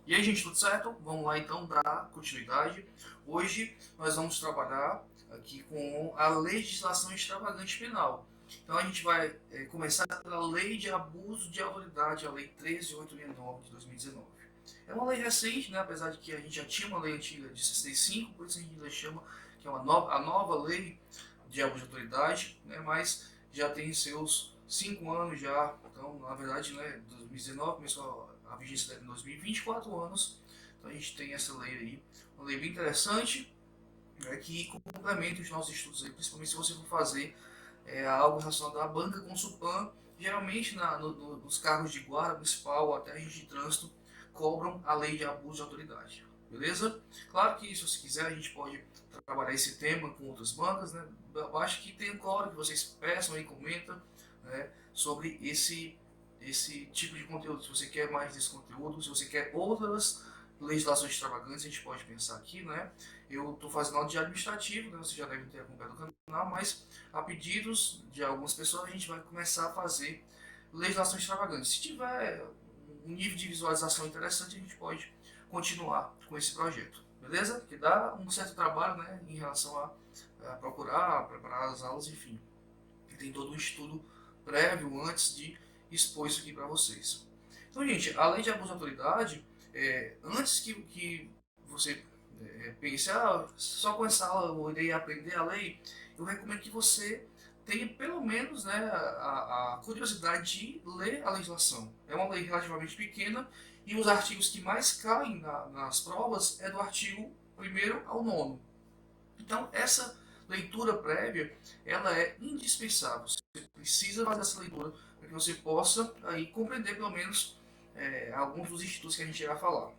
E aí, gente, tudo certo? Vamos lá então dar continuidade. Hoje nós vamos trabalhar aqui com a legislação extravagante penal. Então a gente vai começar pela Lei de Abuso de Autoridade, a Lei 13.869 de 2019. É uma lei recente, né? Apesar de que a gente já tinha uma lei antiga de 65, por isso a gente ainda chama que é a nova Lei de Abuso de Autoridade, né? Mas já tem seus 5 anos já. Então, na verdade, né, 2019 começou a vigência dela em 2020, 4 anos. Então a gente tem essa lei aí, uma lei bem interessante, né, que complementa os nossos estudos aí, principalmente se você for fazer algo relacionado à banca com Supan. Geralmente nos cargos de guarda municipal, até agente de trânsito, cobram a lei de abuso de autoridade. Beleza? Claro que se você quiser a gente pode trabalhar esse tema com outras bancas, né? Eu acho que tem hora que vocês peçam e comentam, né, sobre esse tipo de conteúdo. Se você quer mais desse conteúdo, se você quer outras legislações extravagantes, a gente pode pensar aqui, né? Eu estou fazendo aula de administrativo, né? Você já deve ter acompanhado o canal, mas a pedidos de algumas pessoas a gente vai começar a fazer legislação extravagante. Se tiver um nível de visualização interessante, a gente pode continuar com esse projeto, beleza? Que dá um certo trabalho, né, em relação a procurar, preparar as aulas, enfim. Tem todo um estudo prévio antes de expor isso aqui para vocês. Então, gente, a lei de abuso de autoridade, antes que você pense, só com essa aula eu irei aprender a lei, eu recomendo que você tenha pelo menos, né, a curiosidade de ler a legislação. É uma lei relativamente pequena e os artigos que mais caem nas provas é do artigo 1º ao 9º. Então, essa leitura prévia, ela é indispensável. Você precisa fazer essa leitura para que você possa aí compreender pelo menos alguns dos institutos que a gente irá falar.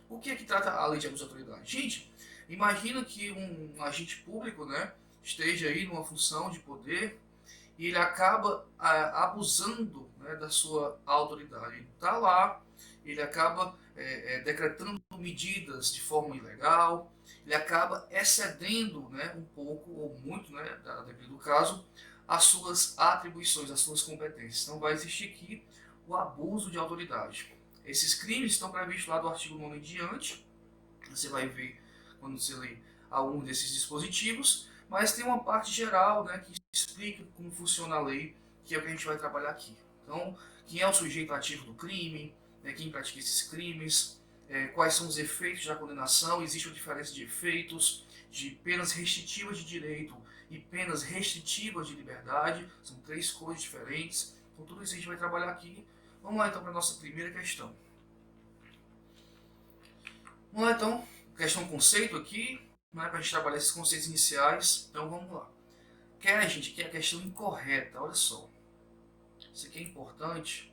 O que é que trata a lei de abuso de autoridade? Gente, imagina que um agente público, né, esteja aí numa função de poder e ele acaba abusando, né, da sua autoridade. Ele está lá, ele acaba decretando medidas de forma ilegal, ele acaba excedendo, né, um pouco ou muito, né, dependendo do caso, as suas atribuições, as suas competências. Então vai existir aqui o abuso de autoridade. Esses crimes estão previstos lá do artigo 9 em diante, você vai ver quando você lê algum desses dispositivos, mas tem uma parte geral, né, que explica como funciona a lei, que é o que a gente vai trabalhar aqui. Então, quem é o sujeito ativo do crime, né, quem pratica esses crimes, quais são os efeitos da condenação, existe uma diferença de efeitos, de penas restritivas de direito e penas restritivas de liberdade, são 3 coisas diferentes. Então, tudo isso a gente vai trabalhar aqui. Vamos lá então para a nossa primeira questão. Vamos lá então, questão conceito aqui, né, para a gente trabalhar esses conceitos iniciais. Então vamos lá. Gente, aqui é a questão incorreta, olha só. Isso aqui é importante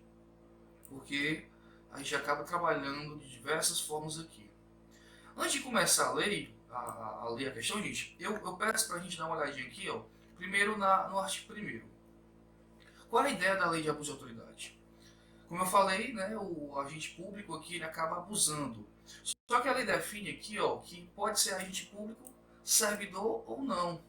porque a gente acaba trabalhando de diversas formas aqui. Antes de começar a ler a questão, gente, eu peço para a gente dar uma olhadinha aqui, ó, primeiro no artigo 1º. Qual é a ideia da lei de abuso de autoridade? Como eu falei, né, o agente público aqui ele acaba abusando. Só que a lei define aqui, ó, que pode ser agente público, servidor ou não.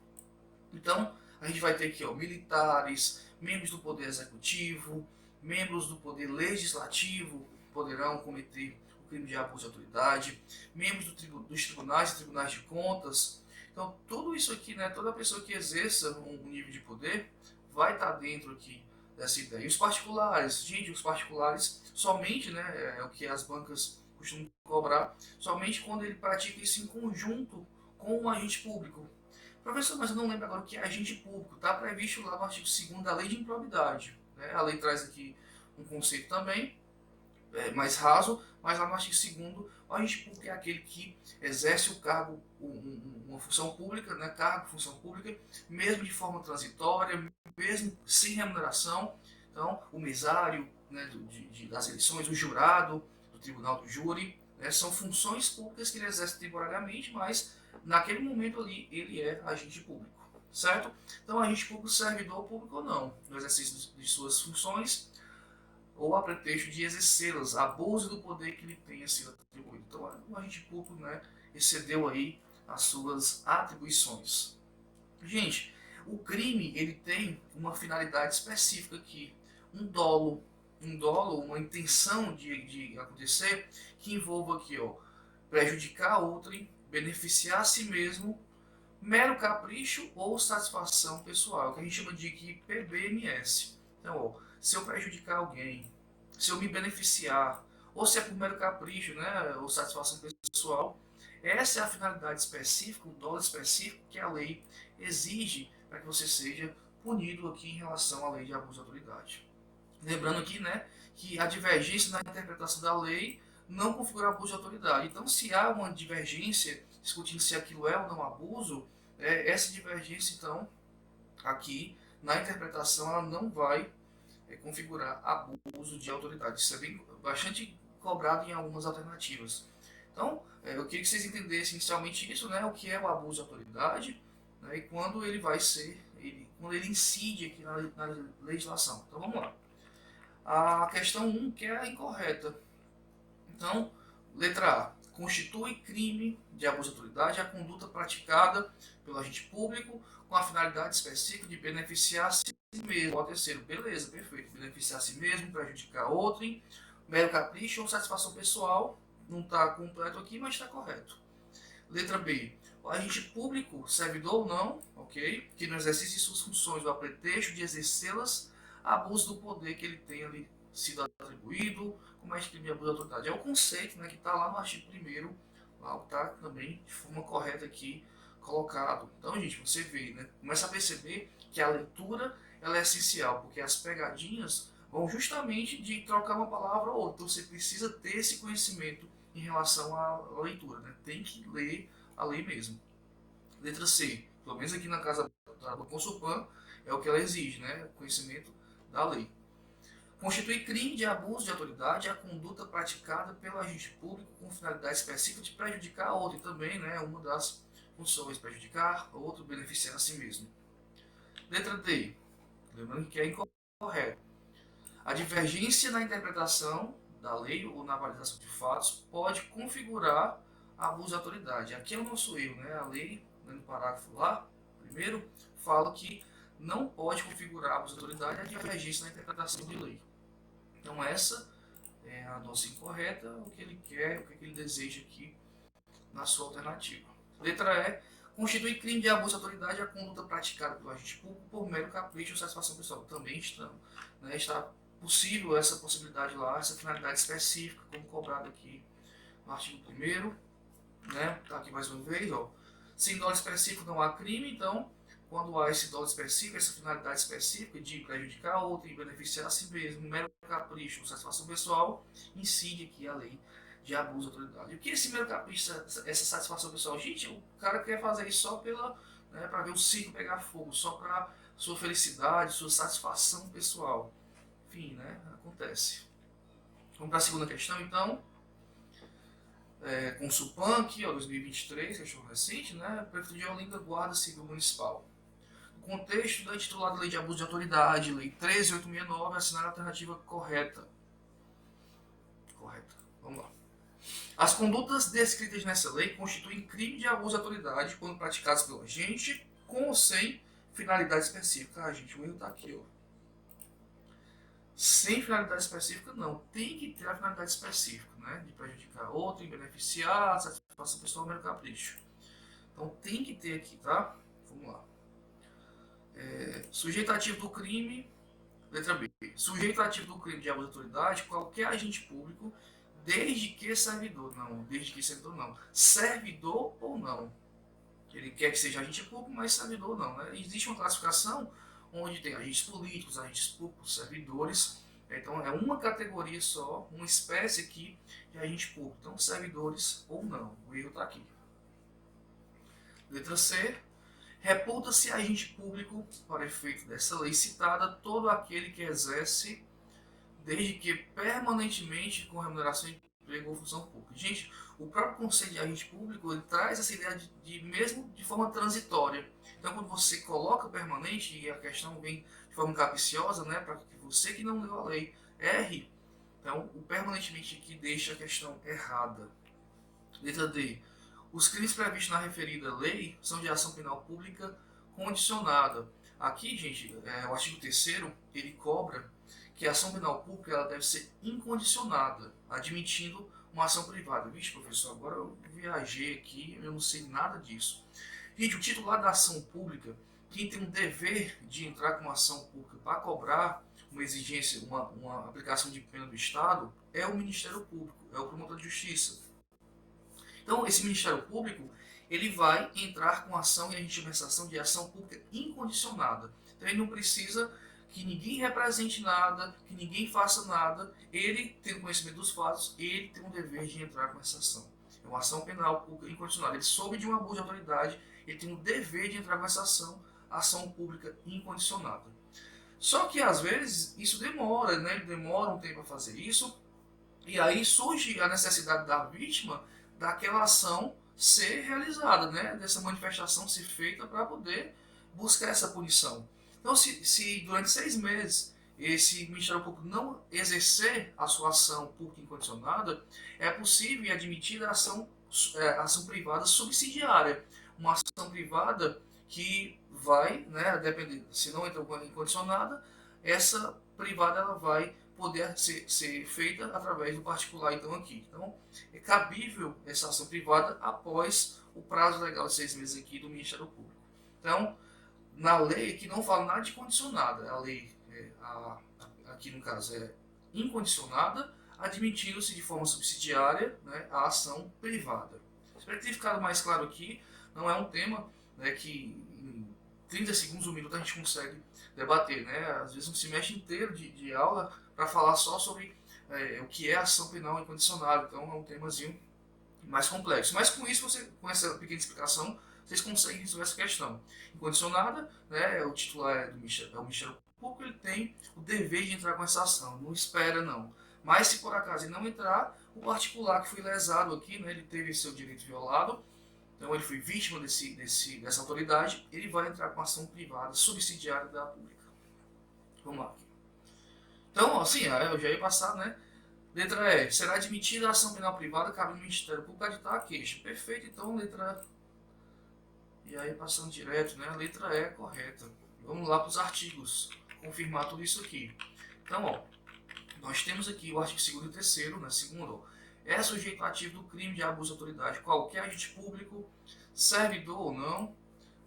Então, a gente vai ter aqui, ó, militares, membros do poder executivo, membros do poder legislativo poderão cometer o crime de abuso de autoridade, membros dos tribunais e tribunais de contas. Então, tudo isso aqui, né, toda pessoa que exerça um nível de poder vai estar dentro aqui dessa ideia. E os particulares, gente, os particulares somente, né, é o que as bancas costumam cobrar, somente quando ele pratica isso em conjunto com um agente público. Professor, mas eu não lembro agora o que é agente público. Está previsto lá no artigo 2º da Lei de Improbidade. Né? A lei traz aqui um conceito também, mais raso, mas lá no artigo 2º, o agente público é aquele que exerce o cargo, uma função pública, né? Cargo, função pública, mesmo de forma transitória, mesmo sem remuneração. Então, o mesário, né, das eleições, o jurado do tribunal do júri, né, são funções públicas que ele exerce temporariamente, mas naquele momento ali ele é agente público, certo? Então, agente público, servidor público ou não, no exercício de suas funções, ou a pretexto de exercê-las, abuso do poder que lhe tenha sido atribuído. Então, o agente público, né, excedeu aí as suas atribuições. Gente, o crime ele tem uma finalidade específica aqui, um dolo. um dolo, uma intenção de acontecer que envolva aqui, ó, prejudicar outrem, beneficiar a si mesmo, mero capricho ou satisfação pessoal, que a gente chama de aqui PBMS. Então, ó, se eu prejudicar alguém, se eu me beneficiar, ou se é por mero capricho, né, ou satisfação pessoal, essa é a finalidade específica, o dolo específico que a lei exige para que você seja punido aqui em relação à lei de abuso de autoridade. Lembrando aqui, né, que a divergência na interpretação da lei não configura abuso de autoridade. Então, se há uma divergência discutindo se aquilo é ou não abuso, essa divergência, então, aqui na interpretação, ela não vai configurar abuso de autoridade. Isso é bastante cobrado em algumas alternativas. Então, eu queria que vocês entendessem inicialmente isso, né, o que é o abuso de autoridade, né, e quando ele vai ser, quando ele incide aqui na legislação. Então, vamos lá. A questão 1, que é a incorreta. Então, letra A. Constitui crime de abuso de autoridade a conduta praticada pelo agente público com a finalidade específica de beneficiar a si mesmo. Ó, terceiro, beleza, perfeito. Beneficiar a si mesmo, prejudicar outrem, mero capricho ou satisfação pessoal. Não está completo aqui, mas está correto. Letra B. O agente público, servidor ou não, ok? Que no exercício de suas funções ou a pretexto de exercê-las, abuso do poder que ele tem ali sido atribuído, como é que crime de abuso de autoridade. É o conceito, né, que está lá no artigo 1º, lá está também de forma correta aqui colocado. Então, gente, você vê, né, começa a perceber que a leitura ela é essencial, porque as pegadinhas vão justamente de trocar uma palavra ou outra. Então, você precisa ter esse conhecimento em relação à leitura, né? Tem que ler a lei mesmo. Letra C, pelo menos aqui na casa do Consulpan, é o que ela exige, né? Conhecimento da lei. Constitui crime de abuso de autoridade a conduta praticada pelo agente público com finalidade específica de prejudicar a outro, e também, né, uma das funções, prejudicar a outro, beneficiar a si mesmo. Letra D, lembrando que é incorreto. A divergência na interpretação da lei ou na validação de fatos pode configurar abuso de autoridade. Aqui é o nosso erro, né? A lei, no parágrafo lá, primeiro, fala que não pode configurar abuso de autoridade a divergência na interpretação de lei. Então essa é a nossa incorreta, o que ele quer, o que ele deseja aqui na sua alternativa. Letra E. Constitui crime de abuso de autoridade a conduta praticada pelo agente público por mero capricho ou satisfação pessoal. Também está possível essa possibilidade lá, essa finalidade específica, como cobrado aqui no artigo 1º, né? Tá aqui mais uma vez, ó. Sem dolo específico não há crime, então, quando há esse dolo específico, essa finalidade específica de prejudicar outro e beneficiar a si mesmo, mero capricho ou satisfação pessoal, incide aqui a lei de abuso de autoridade. E o que é esse mero capricho, essa satisfação pessoal? Gente, o cara quer fazer isso só pela, né, para ver o circo pegar fogo, só para sua felicidade, sua satisfação pessoal. Enfim, né, acontece. Vamos para a segunda questão, então. Com o Supan, aqui, ó, 2023, questão recente, né, Prefeitura de Olinda, Guarda Civil Municipal. No contexto da intitulada Lei de Abuso de Autoridade, Lei 13.869, assinar a alternativa correta. Correta. Vamos lá. As condutas descritas nessa lei constituem crime de abuso de autoridade quando praticadas pelo agente, com ou sem finalidade específica. Ah, gente, o erro está aqui, ó. Sem finalidade específica, não. Tem que ter a finalidade específica, né? De prejudicar outro, em beneficiar, satisfação pessoal, mero capricho. Então tem que ter aqui, tá? Vamos lá. Sujeito ativo do crime, letra B. Sujeito ativo do crime de abuso de autoridade, qualquer agente público, desde que servidor, não, desde que servidor não, servidor ou não. Ele quer que seja agente público, mas servidor não, né? Existe uma classificação onde tem agentes políticos, agentes públicos, servidores. Então é uma categoria só, uma espécie aqui de agente público. Então servidores ou não. O erro está aqui. Letra C. Reputa-se agente público, para efeito dessa lei citada, todo aquele que exerce, desde que permanentemente com remuneração de emprego ou função pública. Gente, o próprio conceito de agente público ele traz essa ideia de mesmo de forma transitória. Então, quando você coloca permanente, e a questão vem de forma capciosa, né, para que você que não leu a lei erre, então o permanentemente aqui deixa a questão errada. Letra D. Os crimes previstos na referida lei são de ação penal pública condicionada. Aqui, gente, o artigo 3º, ele cobra que a ação penal pública ela deve ser incondicionada, admitindo uma ação privada. Vixe, professor, agora eu viajei aqui, eu não sei nada disso. Gente, o titular da ação pública, quem tem um dever de entrar com uma ação pública para cobrar uma exigência, uma aplicação de pena do Estado, é o Ministério Público, é o promotor de justiça. Então, esse Ministério Público, ele vai entrar com ação, e a gente chama essa ação de ação pública incondicionada. Então, ele não precisa que ninguém represente nada, que ninguém faça nada. Ele, tendo conhecimento dos fatos, ele tem o dever de entrar com essa ação. É uma ação penal pública incondicionada. Ele soube de um abuso de autoridade, ele tem o dever de entrar com essa ação pública incondicionada. Só que, às vezes, isso demora, né? Ele demora um tempo a fazer isso, e aí surge a necessidade da vítima daquela ação ser realizada, né? Dessa manifestação ser feita para poder buscar essa punição. Então, se durante 6 meses esse Ministério Público não exercer a sua ação pública incondicionada, é possível e admitida a ação privada subsidiária. Uma ação privada que vai, né, dependendo, se não entra incondicionada, essa privada ela vai poder ser feita através do particular, então aqui. Então, é cabível essa ação privada após o prazo legal de 6 meses aqui do Ministério Público. Então, na lei aqui não fala nada de condicionada, a lei aqui no caso é incondicionada, admitindo-se de forma subsidiária, né, a ação privada. Espero que tenha ficado mais claro aqui, não é um tema, né, que em 30 segundos, 1 minuto a gente consegue debater, né? Às vezes um semestre inteiro de aula para falar só sobre o que é ação penal incondicionada, então é um temazinho mais complexo. Mas com isso, com essa pequena explicação, vocês conseguem resolver essa questão. Incondicionada, né, o titular o Ministério Público, ele tem o dever de entrar com essa ação, não espera não. Mas se por acaso ele não entrar, o particular que foi lesado aqui, né, ele teve seu direito violado, então ele foi vítima dessa autoridade, ele vai entrar com ação privada subsidiária da pública. Vamos lá. Então, assim, eu já ia passar, né? Letra E. Será admitida a ação penal privada, cabe ao Ministério Público aditar a queixa. Perfeito, então, letra E aí, passando direto, né? A letra E é correta. Vamos lá para os artigos, confirmar tudo isso aqui. Então, ó, nós temos aqui o artigo 2º e 3º, né? Segundo, ó, é sujeito ativo do crime de abuso de autoridade qualquer agente público, servidor ou não,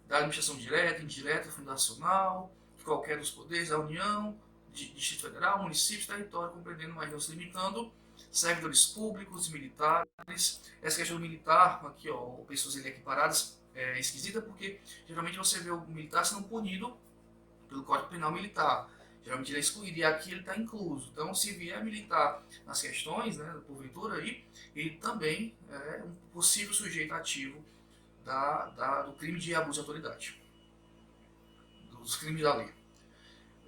da administração direta, indireta, fundacional, de qualquer dos poderes da União, de Distrito Federal, municípios, território, compreendendo, mas não se limitando, servidores públicos, militares. Essa questão do militar, aqui, ó, pessoas equiparadas, é esquisita porque geralmente você vê o militar sendo punido pelo Código Penal Militar. Geralmente ele é excluído e aqui ele está incluso. Então, se vier militar nas questões, né, porventura aí, ele também é um possível sujeito ativo do crime de abuso de autoridade, dos crimes da lei.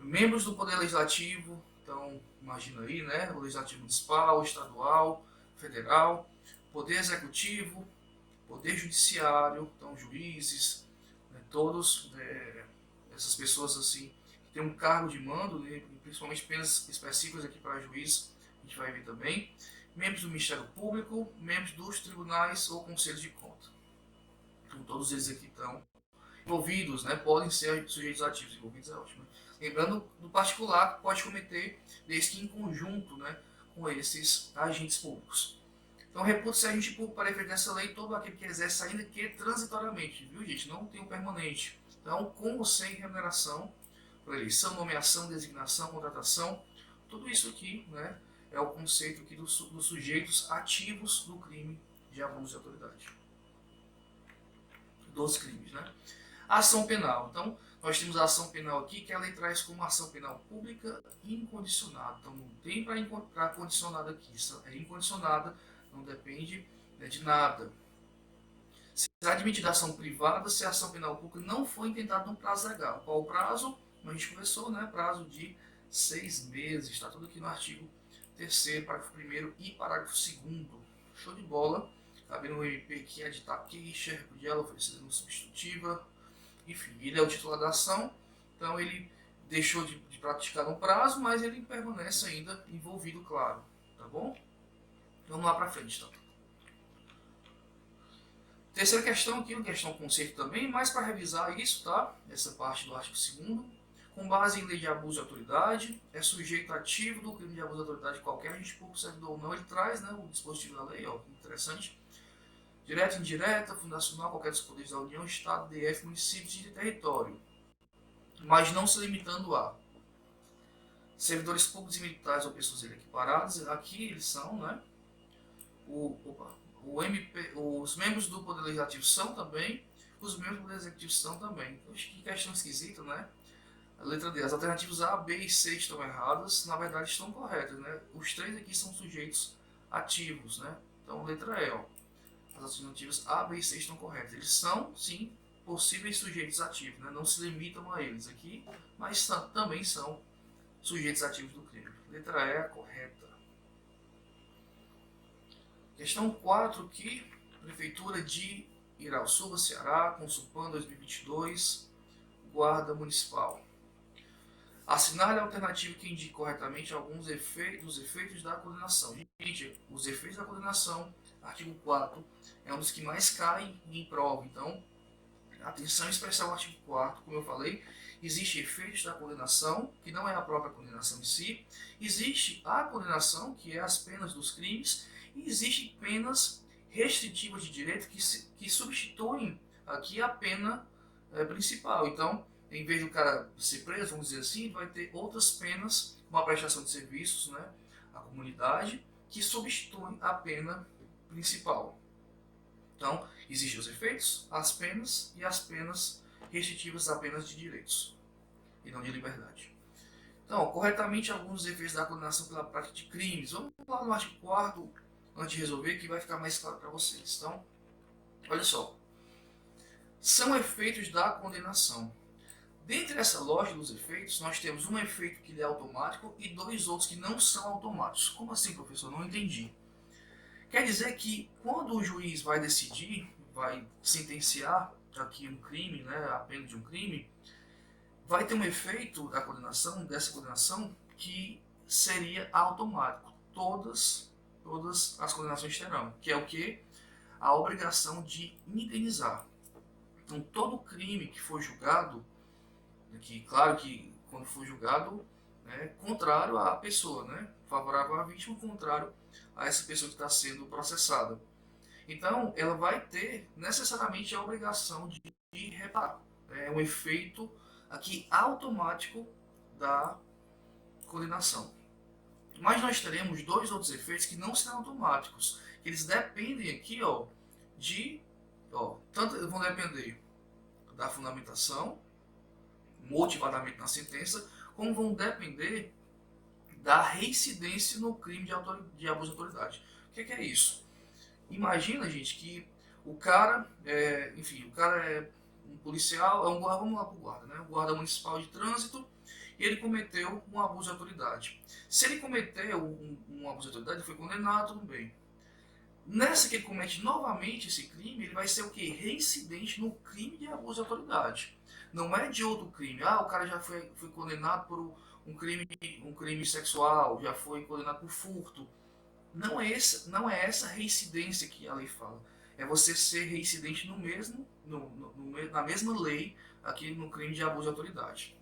Membros do Poder Legislativo, então, imagina aí, né, o Legislativo Municipal, Estadual, Federal, Poder Executivo, Poder Judiciário, então, juízes, né, todos, essas pessoas assim, que têm um cargo de mando, né, principalmente penas específicas aqui para juiz, a gente vai ver também, membros do Ministério Público, membros dos tribunais ou conselhos de conta. Então, todos eles aqui estão envolvidos, né, podem ser sujeitos ativos, envolvidos é ótimo. Lembrando do particular que pode cometer, desde que em conjunto, né, com esses agentes públicos. Então, reputa-se agente público para efeito dessa lei todo aquele que exerce ainda que transitoriamente, viu, gente? Não tem um permanente. Então, com ou sem remuneração, por eleição, nomeação, designação, contratação, tudo isso aqui, né, é o conceito aqui dos sujeitos ativos do crime de abuso de autoridade. Dos crimes, né? A ação penal. Então, nós temos a ação penal aqui, que a lei traz como ação penal pública incondicionada. Então, não tem para condicionada aqui. Isso é incondicionada, não depende, né, de nada. Será admitida a ação privada se a ação penal pública não for intentada num prazo legal. Qual o prazo? Como a gente conversou, né? Prazo de 6 meses. Está tudo aqui no artigo 3º, parágrafo 1º e parágrafo 2º. Show de bola. Cabendo no MP que é de queixa, repudiar, oferecida no substitutiva. Enfim, ele é o titular da ação, então ele deixou de praticar no prazo, mas ele permanece ainda envolvido, claro. Tá bom? Vamos lá para frente, então. Terceira questão aqui, uma questão conceito também, mas para revisar isso, tá? Essa parte do artigo 2º. com base em lei de abuso de autoridade, é sujeito ativo do crime de abuso de autoridade qualquer agente público, servidor ou não. Ele traz, né, o dispositivo da lei, ó, interessante. Direta, indireta, fundacional, qualquer dos poderes da União, Estado, DF, municípios e território. Mas não se limitando a servidores públicos e militares ou pessoas equiparadas. Aqui eles são, né? Os membros do Poder Legislativo são também, os membros do Poder Executivo são também. Poxa, que questão esquisita, né? A letra D. As alternativas A, B e C estão erradas, na verdade estão corretas, né? Os três aqui são sujeitos ativos, né? Então, letra E, ó. As alternativas A, B e C estão corretas. Eles são, sim, possíveis sujeitos ativos, né? Não se limitam a eles aqui, mas também são sujeitos ativos do crime. Letra E é a correta. Questão 4 aqui. Prefeitura de Irauçuba, Ceará, Consulpan 2022, Guarda Municipal. Assinale a alternativa que indique corretamente alguns efeitos da condenação. Gente, os efeitos da condenação, artigo 4, é um dos que mais caem em prova. Então, atenção em expressar o artigo 4, como eu falei, existe efeitos da condenação, que não é a própria condenação em si, existe a condenação, que é as penas dos crimes, e existem penas restritivas de direito que substituem aqui a pena principal. Então, em vez do cara ser preso, vamos dizer assim, vai ter outras penas, como a prestação de serviços, né, à comunidade, que substituem a pena principal. Então, existem os efeitos, as penas e as penas restritivas apenas de direitos e não de liberdade. Então, corretamente alguns efeitos da condenação pela prática de crimes. Vamos lá no artigo 4º, antes de resolver, que vai ficar mais claro para vocês. Então, olha só. São efeitos da condenação. Dentre essa lógica dos efeitos, nós temos um efeito que é automático e dois outros que não são automáticos. Como assim, professor? Não entendi. Quer dizer que quando o juiz vai decidir, vai sentenciar aqui um crime, né, a pena de um crime, vai ter um efeito da condenação, dessa condenação, que seria automático. Todas as condenações terão, que é o que? A obrigação de indenizar. Então, todo crime que for julgado, que claro que quando for julgado, né, contrário à pessoa, né, favorável à vítima, contrário a essa pessoa que está sendo processada. Então, ela vai ter necessariamente a obrigação de reparar. É um efeito aqui automático da condenação. Mas nós teremos dois outros efeitos que não serão automáticos. Eles dependem aqui, ó, tanto vão depender da fundamentação, motivadamente na sentença, como vão depender da reincidência no crime de abuso de autoridade. O que é isso? Imagina, gente, que o cara é um policial, vamos lá para o guarda, né? Um guarda municipal de trânsito, e ele cometeu um abuso de autoridade. Se ele cometeu um abuso de autoridade, ele foi condenado, tudo bem. Nessa que ele comete novamente esse crime, ele vai ser o quê? Reincidente no crime de abuso de autoridade. Não é de outro crime. O cara já foi condenado por um crime sexual, já foi condenado por furto. Não é essa reincidência que a lei fala. É você ser reincidente na mesma lei, aqui no crime de abuso de autoridade.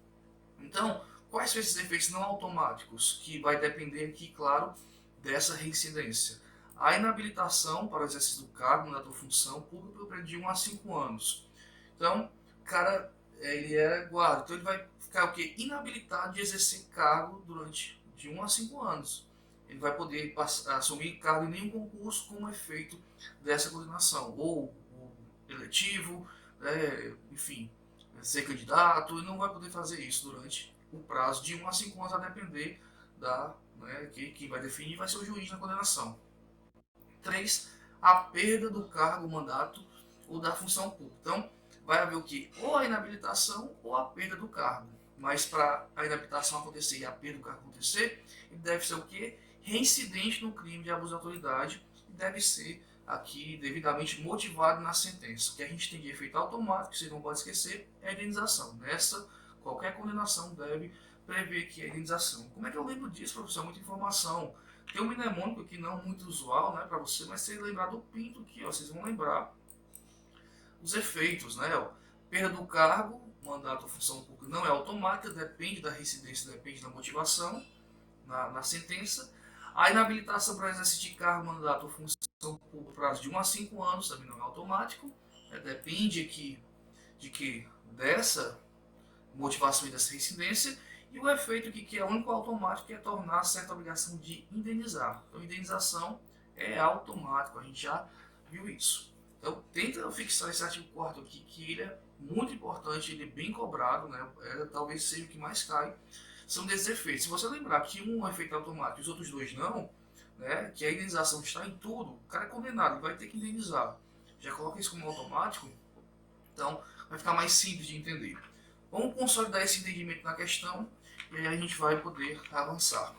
Então, quais são esses efeitos não automáticos? Que vai depender aqui, claro, dessa reincidência. A inabilitação para o exercício do cargo, da função pública, pelo período de 1 a 5 anos. Então, o cara, ele é guarda, então ele vai ficar o quê? Inabilitado de exercer cargo durante de 1 a 5 anos. Ele vai poder assumir cargo em nenhum concurso como efeito dessa condenação, ou eletivo, enfim, ser candidato, ele não vai poder fazer isso durante o prazo de 1 a 5 anos, a depender quem vai definir vai ser o juiz na condenação. 3. A perda do cargo, mandato ou da função pública. Então, vai haver o que? Ou a inabilitação ou a perda do cargo. Mas para a inabilitação acontecer e a perda do cargo acontecer, ele deve ser o que? Reincidente no crime de abuso de autoridade e deve ser aqui devidamente motivado na sentença. O que a gente tem de efeito automático, que você não pode esquecer, é a indenização. Nessa, qualquer condenação deve prever que é indenização. Como é que eu lembro disso, professor? Muita informação. Tem um mnemônico aqui não muito usual, né, para você, mas se lembrar do pinto aqui, ó, vocês vão lembrar os efeitos, né, ó. Perda do cargo, mandato ou função pública não é automática, depende da residência, depende da motivação na sentença. A inabilitação para exercício de cargo, mandato ou função pública, prazo de 1 a 5 anos, também não é automático, depende aqui dessa motivação e dessa residência. E o efeito que é único automático, é tornar certa obrigação de indenizar. Então, indenização é automático, a gente já viu isso. Então, tenta fixar esse artigo 4º aqui, que ele é muito importante, ele é bem cobrado, né? Talvez seja o que mais cai, são desses efeitos. Se você lembrar que um é efeito automático e os outros dois não, né? Que a indenização está em tudo, o cara é condenado, ele vai ter que indenizar. Já coloca isso como automático, então vai ficar mais simples de entender. Vamos consolidar esse entendimento na questão e aí a gente vai poder avançar.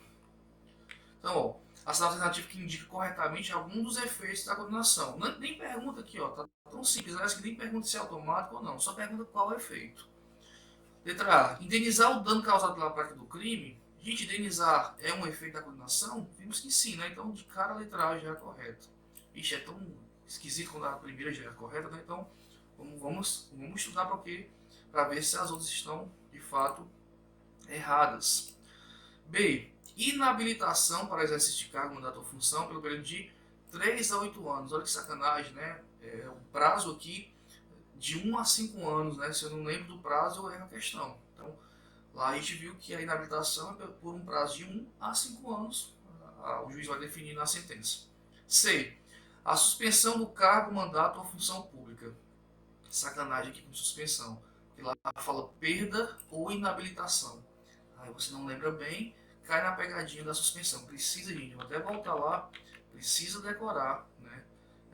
Então, ó, ação alternativa que indica corretamente algum dos efeitos da condenação. Nem pergunta aqui, ó, tá tão simples, parece que nem pergunta se é automático ou não, só pergunta qual é o efeito. Letra A. Indenizar o dano causado pela prática do crime. Gente, indenizar é um efeito da condenação? Vimos que sim, né? Então, de cara, a letra A já é correta. Ixi, é tão esquisito quando a primeira já é correta, né? Então, vamos estudar para quê? Para ver se as outras estão, de fato, erradas. B. Inabilitação para exercício de cargo, mandato ou função pelo período de 3 a 8 anos. Olha que sacanagem, né? O prazo aqui de 1 a 5 anos, né? Se eu não lembro do prazo, eu erro a questão. Então, lá a gente viu que a inabilitação é por um prazo de 1 a 5 anos. O juiz vai definir na sentença. C. A suspensão do cargo, mandato ou função pública. Sacanagem aqui com suspensão. Porque lá fala perda ou inabilitação. Aí você não lembra bem, cai na pegadinha da suspensão. Precisa, gente, vou até voltar lá, precisa decorar, né?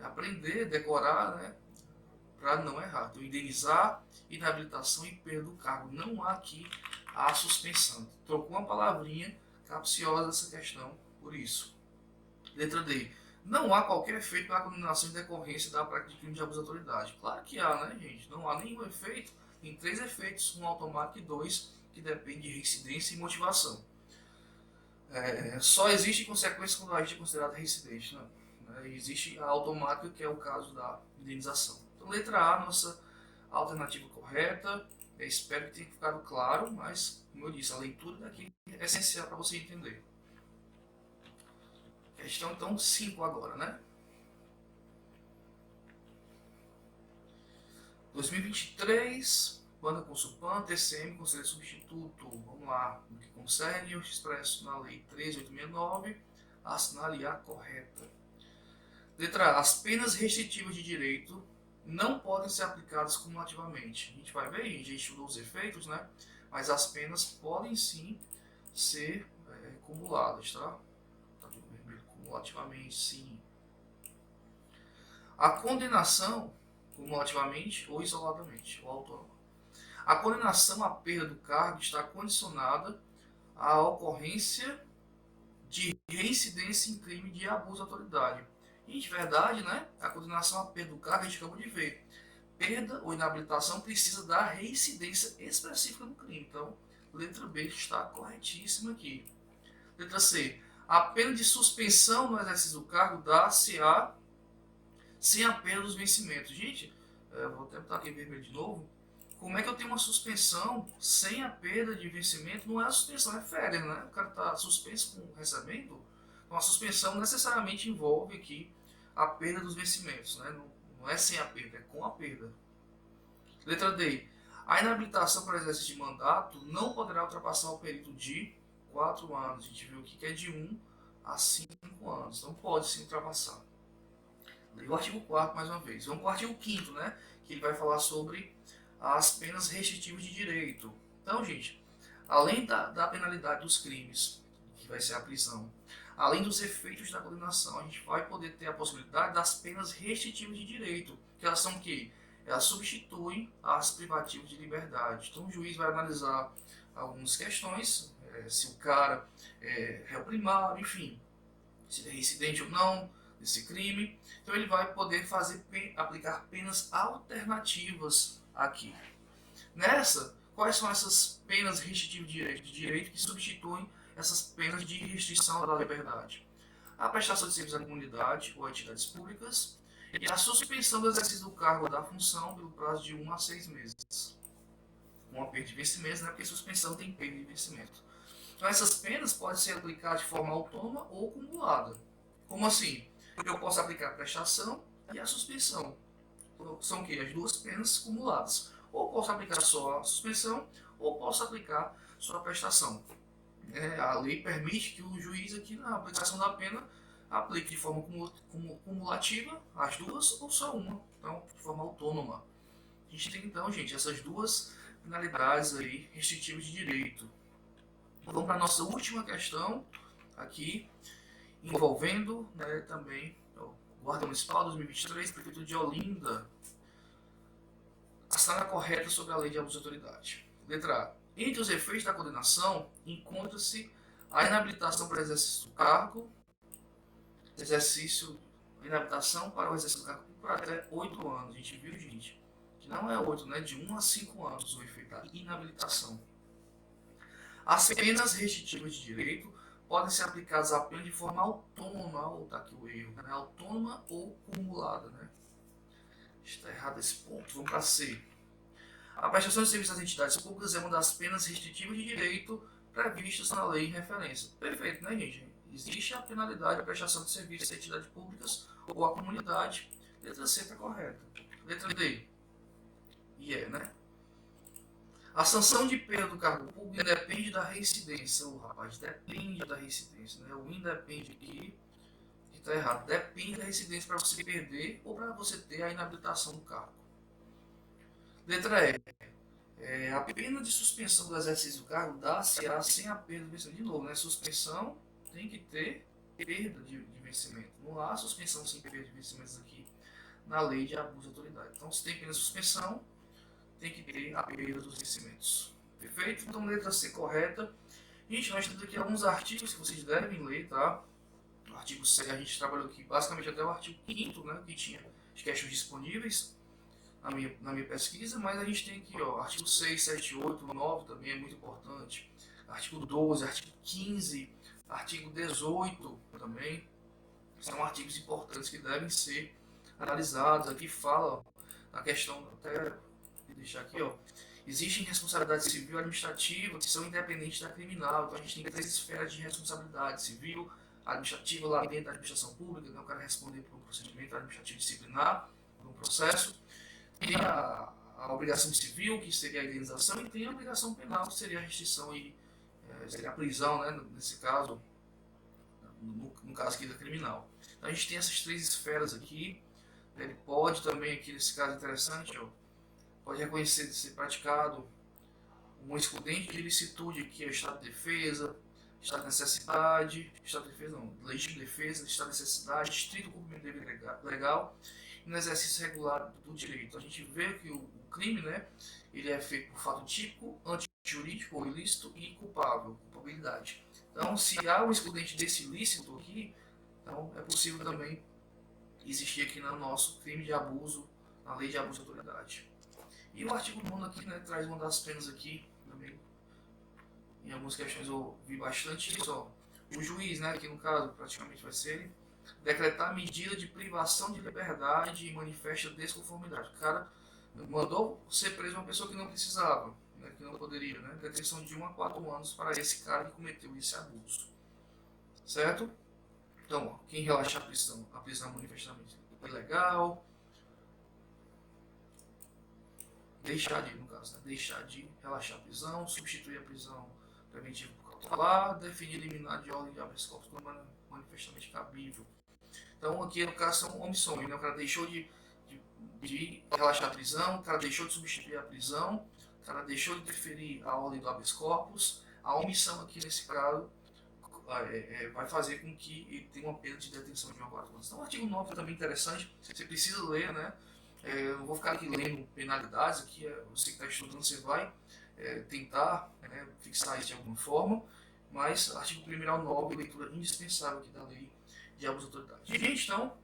Aprender, decorar, né? Para não errar. Então, indenizar, inabilitação e perda do cargo. Não há aqui a suspensão. Trocou uma palavrinha capciosa essa questão, por isso. Letra D. Não há qualquer efeito para a condenação em decorrência da prática de crime de abuso de autoridade. Claro que há, né, gente? Não há nenhum efeito. Tem 3 efeitos, um automático e 2 que dependem de reincidência e motivação. Só existe consequência quando a gente é considerado reincidente. Né? Existe a automática, que é o caso da indenização. Então, letra A, nossa alternativa correta. Espero que tenha ficado claro, mas, como eu disse, a leitura daqui é essencial para você entender. Questão, então, 5 agora, né? 2023, Banda Consulpan, TCM, Conselho Substituto. Vamos lá, no que concerne o expresso na Lei 13.869, assinale a correta. Letra A. As penas restritivas de direito não podem ser aplicadas cumulativamente. A gente vai ver, a gente estudou os efeitos, né? Mas as penas podem sim ser cumuladas, tá? Tá tudo vermelho, cumulativamente, sim. A condenação, cumulativamente ou isoladamente, ou autônoma. A condenação à perda do cargo está condicionada à ocorrência de reincidência em crime de abuso de autoridade. E, de verdade, né, a condenação à perda do cargo, a gente acabou de ver. Perda ou inabilitação precisa da reincidência específica do crime. Então, letra B está corretíssima aqui. Letra C. A pena de suspensão no exercício do cargo dá-se-á sem a perda dos vencimentos. Gente, vou até botar aqui em vermelho de novo. Como é que eu tenho uma suspensão sem a perda de vencimento? Não é a suspensão, é férias, né? O cara está suspenso com recebendo. Então, a suspensão necessariamente envolve aqui a perda dos vencimentos, né? Não é sem a perda, é com a perda. Letra D. A inabilitação para exercício de mandato não poderá ultrapassar o período de 4 anos. A gente viu aqui que é de 1 a 5 anos. Então, pode sim ultrapassar. Leia o artigo 4º mais uma vez. Vamos para o artigo 5º, né? Que ele vai falar sobre as penas restritivas de direito. Então, gente, além da penalidade dos crimes, que vai ser a prisão, além dos efeitos da condenação, a gente vai poder ter a possibilidade das penas restritivas de direito, que elas são o quê? Elas substituem as privativas de liberdade. Então, o juiz vai analisar algumas questões, se o cara é réu primário, enfim, se ele é reincidente ou não desse crime. Então, ele vai poder aplicar penas alternativas aqui. Nessa, quais são essas penas restritivas de direito que substituem essas penas de restrição da liberdade? A prestação de serviços à comunidade ou a entidades públicas e a suspensão do exercício do cargo ou da função pelo prazo de 1 a 6 meses. com a perda de vencimentos, né? Porque suspensão tem perda de vencimento. Então essas penas podem ser aplicadas de forma autônoma ou acumulada. Como assim? Eu posso aplicar a prestação e a suspensão. São o quê? As duas penas acumuladas. Ou posso aplicar só a suspensão, ou posso aplicar só a prestação. A lei permite que o juiz aqui na aplicação da pena aplique de forma cumulativa as duas ou só uma, então de forma autônoma. A gente tem então, gente, essas duas finalidades aí restritivas de direito. Vamos para a nossa última questão aqui, envolvendo, né, também o Guarda Municipal 2023, Prefeitura de Olinda. A assinada correta sobre a lei de abuso de autoridade. Letra A. Entre os efeitos da condenação, encontra-se a inabilitação para o exercício do cargo, inabilitação para o exercício do cargo por até 8 anos. A gente viu, gente, que não é 8, né? De 1 a 5 anos o efeito da inabilitação. As penas restritivas de direito podem ser aplicadas apenas de forma autônoma, ou tá aqui o erro, né? Autônoma ou cumulada, né? Está errado esse ponto. Vamos para C. A prestação de serviços às entidades públicas é uma das penas restritivas de direito previstas na lei em referência. Perfeito, né, gente? Existe a penalidade da prestação de serviços às entidades públicas ou à comunidade. Letra C está correta. Letra D. Né? A sanção de perda do cargo público depende da reincidência. Rapaz, depende da reincidência, né? O independe aqui, que está errado. Depende da reincidência para você perder ou para você ter a inabilitação do cargo. Letra E. A pena de suspensão do exercício do cargo dá-se-á sem a perda do vencimento. De novo, né? Suspensão tem que ter perda de vencimento. Não há suspensão sem perda de vencimentos aqui na lei de abuso de autoridade. Então, se tem pena de suspensão, tem que ter a perda dos vencimentos. Perfeito? Então, letra C correta. Gente, nós temos aqui alguns artigos que vocês devem ler, tá? O artigo 6, a gente trabalhou aqui basicamente até o artigo 5º, né? Que tinha as questões disponíveis na minha pesquisa, mas a gente tem aqui, ó, artigo 6, 7, 8, 9 também é muito importante. Artigo 12, artigo 15, artigo 18 também. São artigos importantes que devem ser analisados. Aqui fala a questão, até deixar aqui, ó. Existem responsabilidade civil e administrativa que são independentes da criminal. Então a gente tem 3 esferas de responsabilidade: civil, administrativa lá dentro da administração pública, né? O cara responder por um procedimento administrativo disciplinar, por um processo. Tem a obrigação civil, que seria a indenização, e tem a obrigação penal, que seria a restrição e seria a prisão, né? Nesse caso, no caso aqui da criminal. Então a gente tem essas 3 esferas aqui. Ele pode também, aqui nesse caso interessante, ó, pode reconhecer ser praticado um excludente de ilicitude, que é o estado de defesa, estado de necessidade, estado de defesa não, legítima defesa, estado de necessidade, estrito cumprimento do dever legal e no exercício regular do direito. Então, a gente vê que o crime, né, ele é feito por fato típico, antijurídico ou ilícito e culpável, culpabilidade. Então, se há um excludente desse ilícito aqui, então é possível também existir aqui no nosso crime de abuso, na lei de abuso de autoridade. E o artigo 9 aqui, né, traz uma das penas aqui, também, em algumas questões eu vi bastante isso, ó. O juiz, né, que no caso praticamente vai ser ele, decretar medida de privação de liberdade e manifesta desconformidade. O cara mandou ser preso uma pessoa que não precisava, né, que não poderia, né, detenção de 1 a 4 anos para esse cara que cometeu esse abuso. Certo? Então, ó, quem relaxar a prisão manifestamente ilegal, deixar de, no caso, né, deixar de relaxar a prisão, substituir a prisão preventiva por cautelar, definir liminar de ordem de habeas corpus como manifestamente cabível. Então, aqui no caso são omissões, né? O cara deixou de relaxar a prisão, o cara deixou de substituir a prisão, o cara deixou de deferir a ordem do habeas corpus. A omissão aqui nesse caso vai fazer com que ele tenha uma pena de detenção de 1 a 4 anos. Então, o artigo 9 é também interessante, você precisa ler, né? Eu não vou ficar aqui lendo penalidades, aqui você que está estudando, você vai tentar fixar isso de alguma forma, mas artigo 1º ao 9, leitura indispensável aqui da lei de abuso de autoridade. Gente, então,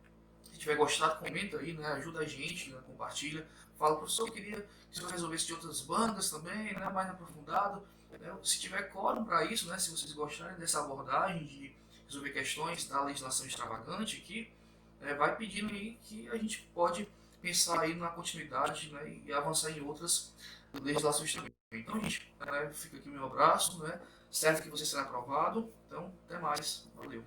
se tiver gostado, comenta aí, né, ajuda a gente, né, compartilha, fala, professor, eu queria que você resolvesse de outras bandas também, né, mais aprofundado, né, se tiver quórum para isso, né, se vocês gostarem dessa abordagem de resolver questões da legislação extravagante aqui, vai pedindo aí que a gente pode pensar aí na continuidade, né, e avançar em outras legislações também. Então, gente, né, fica aqui o meu abraço, né, certo que você será aprovado. Então, até mais. Valeu.